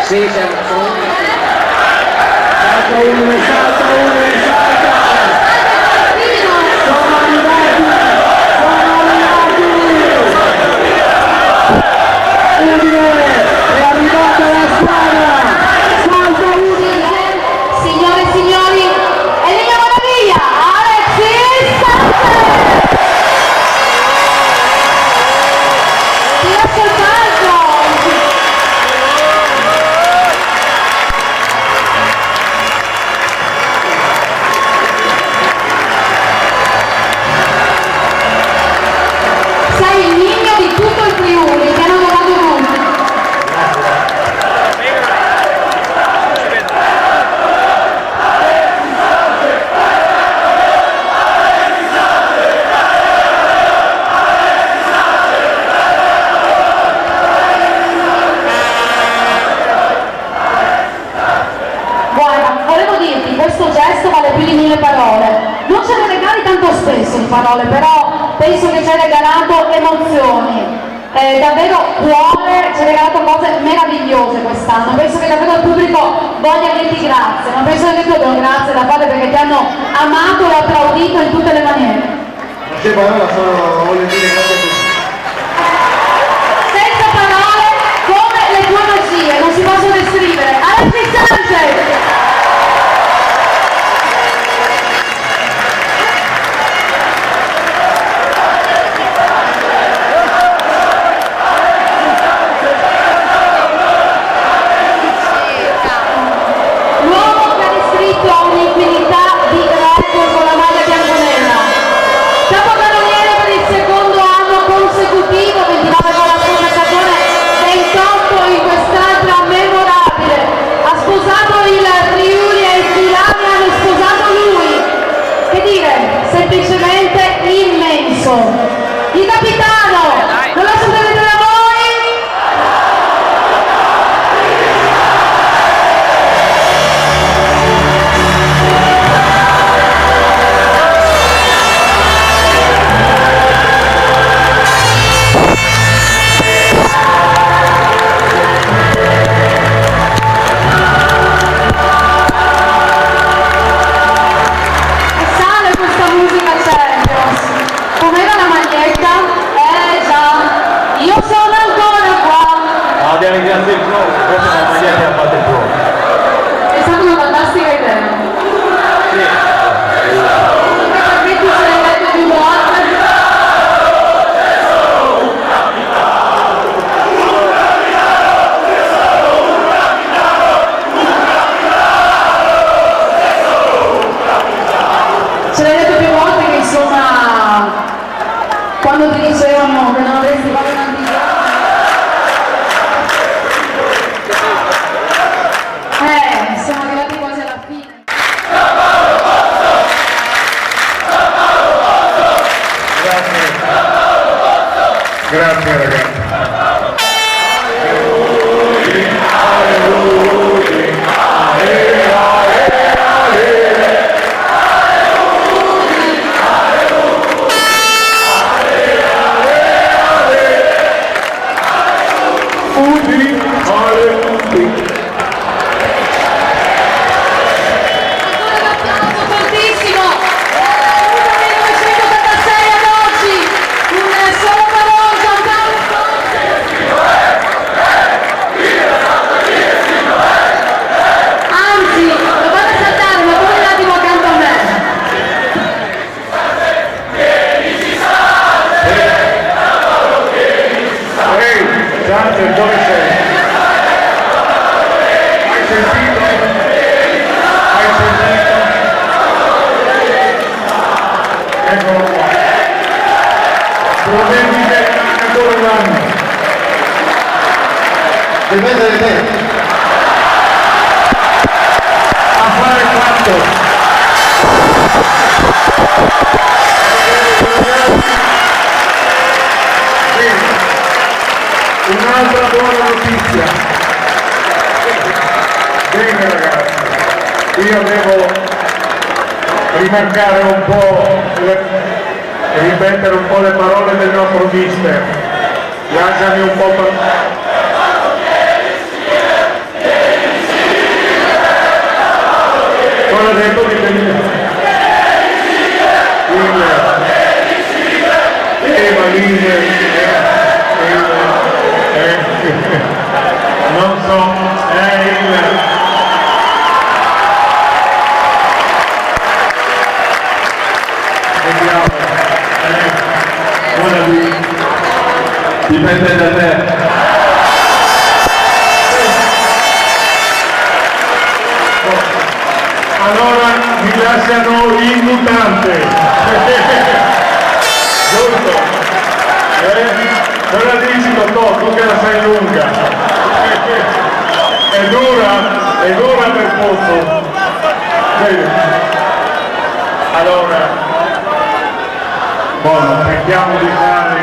Sì, siamo salta uno, salta! Sono arrivati! Udine, è arrivata la squadra! Salta Udine! Signore e signori, Emilia Maraviglia, Alexis Sanchez! Ti lascio il palco! Sei il niño di tutto il Friuli, che hanno giocato tutti. Guarda, volevo dirti, questo gesto vale più di 1000 parole. Non ce ne regali tanto spesso di parole, però penso che ci hai regalato emozioni, davvero cuore, ci hai regalato cose meravigliose quest'anno. Penso che davvero il pubblico voglia dirti grazie, ma penso che tu abbia un grazie da fare perché ti hanno amato e applaudito in tutte le maniere. Non c'è parola, solo voglio dire grazie a tutti. Senza parole, come le tue magie, non si possono descrivere. Alexis Sanchez! L'uomo che ha descritto un'infinità di record con la maglia bianconera. Capocannoniere per il secondo anno consecutivo, 29 con la sua stagione, 28 in quest'altra memorabile. Ha sposato il Friuli e il Filani hanno sposato lui. Che dire, semplicemente immenso. Il capitano, non lo sapete da voi? Sale questa musica Champions. Com'era la maglietta? Già, io sono ancora qua. No, devi ringraziare il pro, questa è una maglietta che ha fatto il pro. È stata una fantastica idea. Perché tu sei letto più volte? Ce l'hai detto più volte che insomma quando ti dicevano che non avresti fatto un antigiorno siamo arrivati quasi alla fine. Grazie ragazzi. Ancora un applauso fortissimo. 1986 ad oggi, un solo parole, Giancarlo anzi, lo fate saltare, ma poi un attimo accanto a me. Ehi, Sanchez, dove sei? Hai sentito? Hai sentito? Eccolo qua. Prometti che ancora un anno. Dipende da te. A fare quanto? Un'altra buona notizia. Bene ragazzi, io devo rimarcare un po', ripetere un po' le parole del nostro mister. Lasciami un po' detto di venire. Non so, vediamo, ora dipende da te. Allora mi lasciano in mutante. Giusto? Cosa dici, Totò? Tu che la sai lunga. È dura per poco. Bene. Allora, buono, cerchiamo di fare,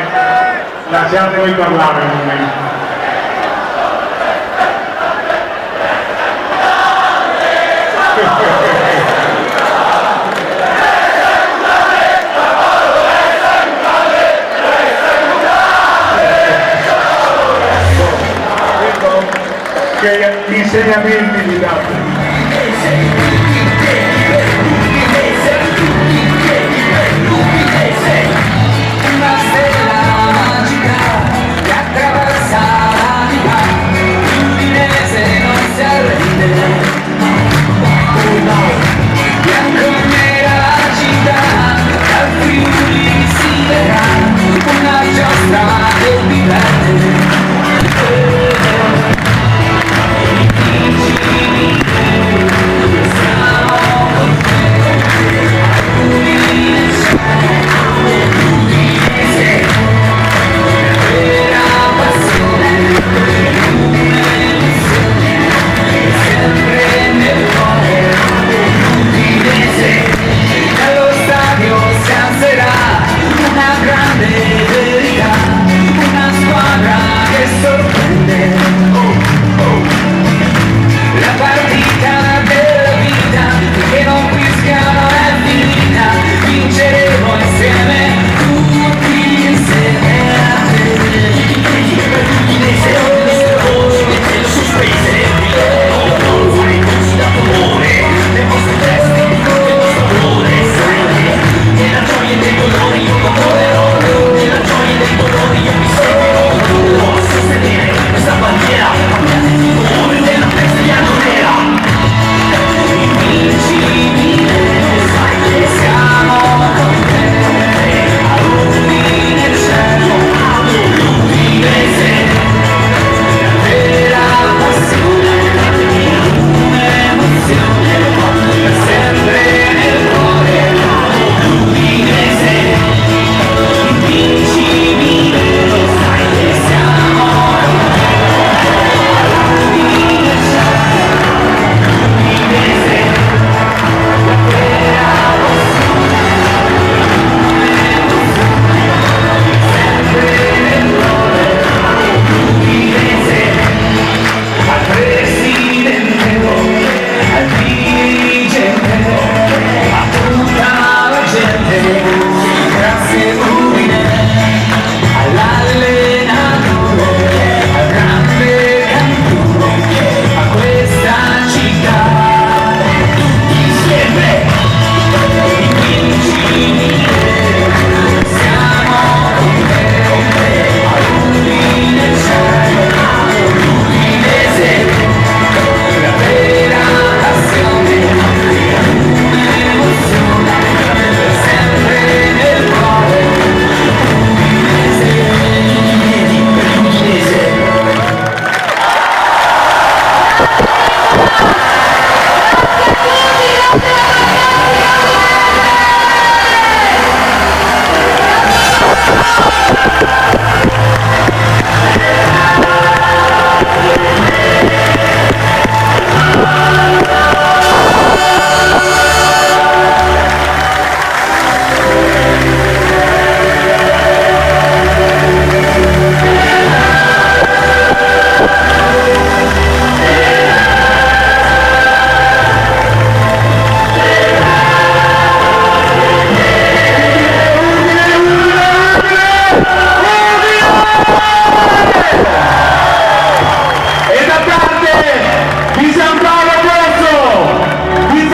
lasciatemi parlare un momento. Che insegnamenti vi date?